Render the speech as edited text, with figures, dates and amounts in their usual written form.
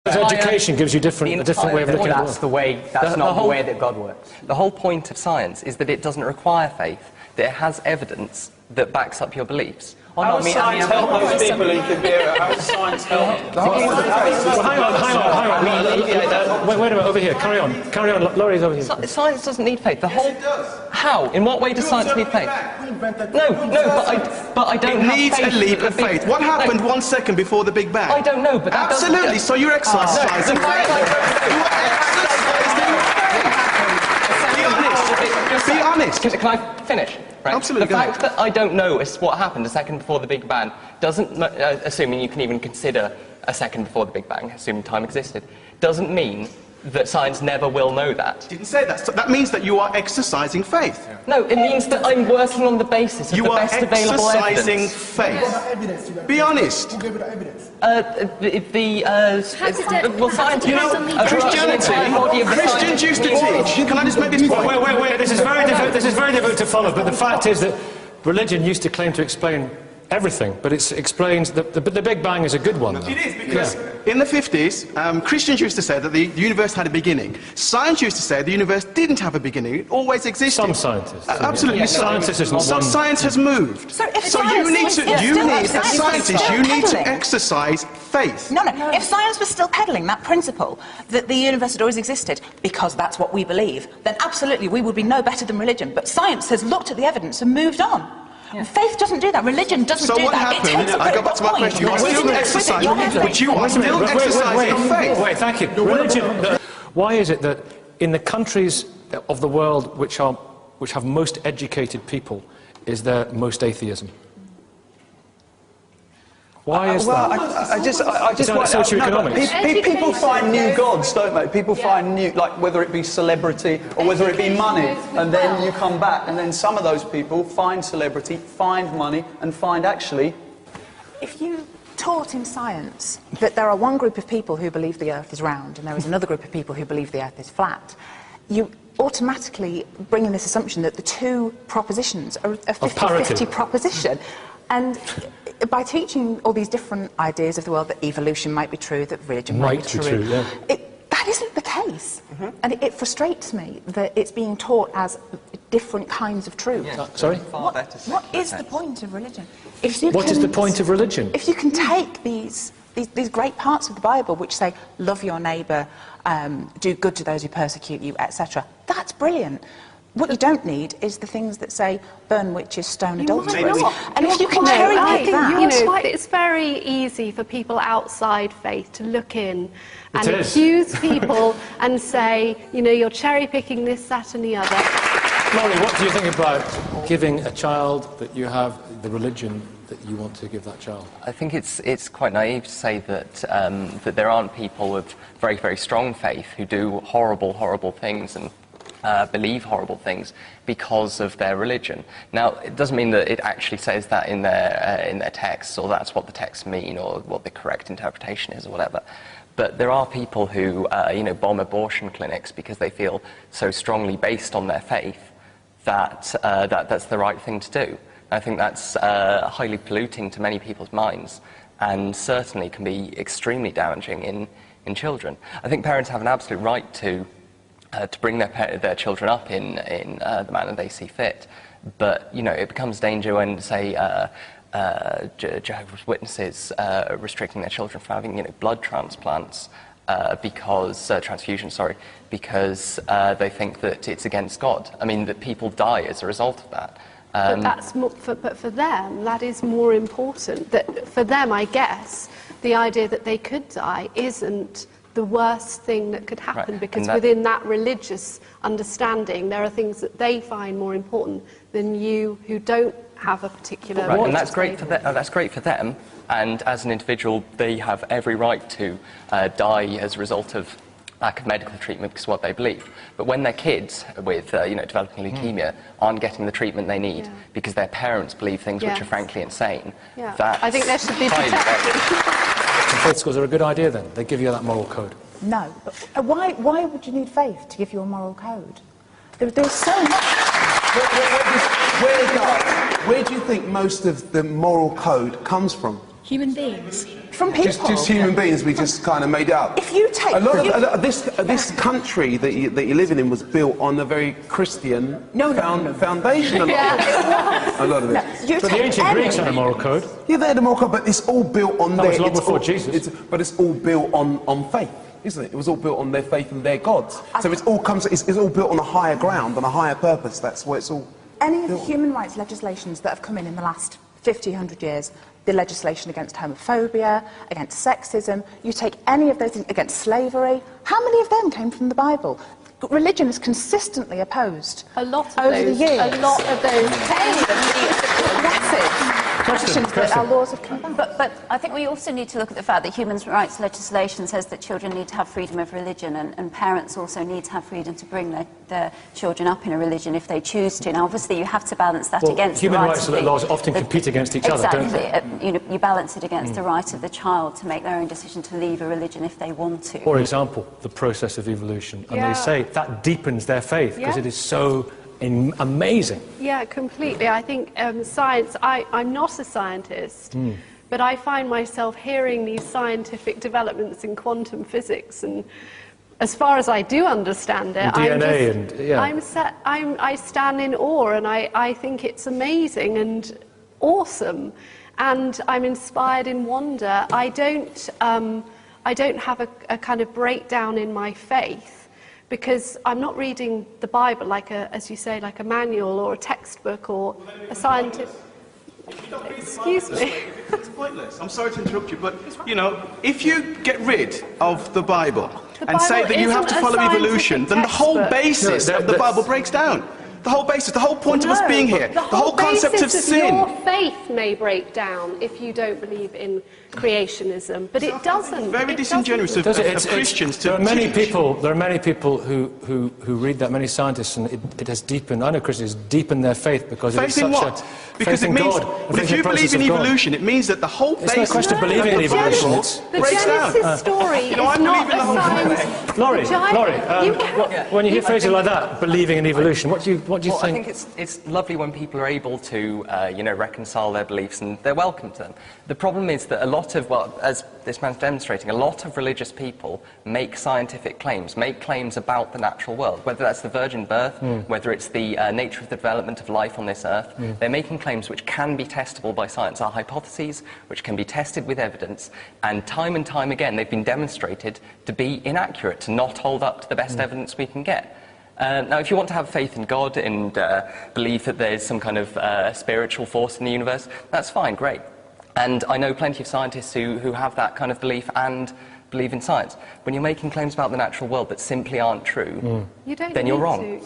Education gives you a different way of looking at it. That's the way. That's not the way that God works. The whole point of science is that it doesn't require faith. That it has evidence that backs up your beliefs. How does science help those people in Kabira? How does science help? Hang on. Wait a minute, over here. Carry on. Laurie's over here. Science doesn't need faith. The whole... How? In what way does science need faith? No, but I don't have faith. It needs a leap of faith. What happened 1 second before the Big Bang? I don't know, but that Absolutely, so you're exercising faith. Be honest. Can I finish? Right? Absolutely. The fact that I don't know what happened a second before the Big Bang doesn't, assuming you can even consider a second before the Big Bang, assuming time existed, doesn't mean that science never will know that. Didn't say that. So that means that you are exercising faith. No, it means that I'm working on the basis of the best available evidence. You are exercising faith. Be honest. Well, science... You know, Christians used to teach... Can I just make this point? Wait. This is very difficult to follow, but the fact is that religion used to claim to explain everything, but it explains that the Big Bang is a good one, though. It is, because in the 50s, Christians used to say that the universe had a beginning. Science used to say the universe didn't have a beginning, it always existed. Some scientists. Absolutely. Yeah. Scientists isn't Some science has moved. So you need to, as scientists, you need to exercise faith. No. If science was still peddling that principle, that the universe had always existed, because that's what we believe, then absolutely we would be no better than religion. But science has looked at the evidence and moved on. Yeah. Faith doesn't do that. Religion doesn't do that. So what happened? I go back to my question. You are still exercising, but you are still exercising faith. Wait, thank you. Religion. Why is it that in the countries of the world which have most educated people, is there most atheism? Why is that? I just socioeconomics. People find new gods, don't they? People find new, like whether it be celebrity or whether it be money, and then you come back, and then some of those people find celebrity, find money, and find actually. If you taught in science that there are one group of people who believe the Earth is round, and there is another group of people who believe the Earth is flat, you automatically bring in this assumption that the two propositions are a 50-50 proposition, and by teaching all these different ideas of the world, that evolution might be true, that religion might be true, that isn't the case. And it frustrates me that it's being taught as different kinds of truth. Sorry? What is the point of religion? What is the point of religion? If you can take these great parts of the Bible which say, love your neighbour, do good to those who persecute you, etc., that's brilliant. What you don't need is the things that say, burn witches, stone adulterers. And if you can cherry-pick that... It's very easy for people outside faith to look in and accuse people and say, you know, you're cherry-picking this, that and the other. Laurie, what do you think about giving a child that you have the religion that you want to give that child? I think it's quite naive to say that that there aren't people with very, very strong faith who do horrible things and believe horrible things because of their religion. Now, it doesn't mean that it actually says that in their texts, or that's what the texts mean, or what the correct interpretation is, or whatever. But there are people who, bomb abortion clinics because they feel so strongly based on their faith that that's the right thing to do. I think that's highly polluting to many people's minds, and certainly can be extremely damaging in children. I think parents have an absolute right to bring their children up in the manner they see fit, but it becomes danger when, say, Jehovah's Witnesses restricting their children from having blood transplants transfusion, because they think that it's against God. I mean, that people die as a result of that. But that's more, but for them, that is more important. That for them, I guess, the idea that they could die isn't the worst thing that could happen, because within that religious understanding, there are things that they find more important than you, who don't have a particular. And that's great for them. That's great for them. And as an individual, they have every right to die as a result of lack of medical treatment because of what they believe. But when their kids with developing leukemia aren't getting the treatment they need because their parents believe things which are frankly insane, I think there should be protection. Faith schools are a good idea, then. They give you that moral code. No, but why would you need faith to give you a moral code? There's so much. Where do you think most of the moral code comes from? Human beings. From people. Just human beings, we just kind of made it up. If you take... A lot of this country that you're living in was built on a very Christian foundation. A lot of it. But the ancient Greeks had a moral code. Yeah, they had a moral code, but it's all built on That was long before Jesus. But it's all built on faith, isn't it? It was all built on their faith and their gods. So it's all built on a higher ground, on a higher purpose. That's what it's all... Any of the human rights legislations that have come in the last 50, 100 years, the legislation against homophobia, against sexism, you take any of those things, against slavery, how many of them came from the Bible? Religion is consistently opposed a lot of over those, the years. A lot of those. Actions that our laws have come back. But I think we also need to look at the fact that human rights legislation says that children need to have freedom of religion, and parents also need to have freedom to bring their children up in a religion if they choose to. Now, obviously, you have to balance that against human the rights laws often compete against each other, don't they? Exactly. You balance it against the right of the child to make their own decision to leave a religion if they want to. For example, the process of evolution. And they say that deepens their faith because it is so amazing. Yeah, completely. I think science, I'm not a scientist, but I find myself hearing these scientific developments in quantum physics, and as far as I do understand it, I stand in awe, and I think it's amazing and awesome, and I'm inspired in wonder. I don't have a kind of breakdown in my faith, because I'm not reading the Bible like as you say, like a manual or a textbook or a scientific... Excuse me. It's pointless. I'm sorry to interrupt you, but, you know, if you get rid of the Bible and say that you have to follow evolution, then the whole basis of the Bible breaks down. The whole basis, the whole point of us being here, the whole concept of sin. Your faith may break down if you don't believe in creationism, but it doesn't. It's very disingenuous of Christians to There are many people who read that, many scientists, and it has deepened. I know Christians deepened their faith because faith it's in such what? a Because faith it in means, God. well, if you believe in evolution, it means that the whole basis... It's not a question of believing in evolution. The Genesis story is not a science... Laurie, when you hear phrases like that, believing in evolution, what do you think? I think it's lovely when people are able to, reconcile their beliefs, and they're welcome to them. The problem is that a lot of, as this man's demonstrating, a lot of religious people make scientific claims, make claims about the natural world, whether that's the virgin birth, whether it's the nature of the development of life on this earth. They're making claims which can be testable by science, are hypotheses which can be tested with evidence, and time again they've been demonstrated to be inaccurate, to not hold up to the best evidence we can get. Now, if you want to have faith in God and believe that there's some kind of spiritual force in the universe, that's fine, great. And I know plenty of scientists who have that kind of belief and believe in science. When you're making claims about the natural world that simply aren't true, then you're wrong.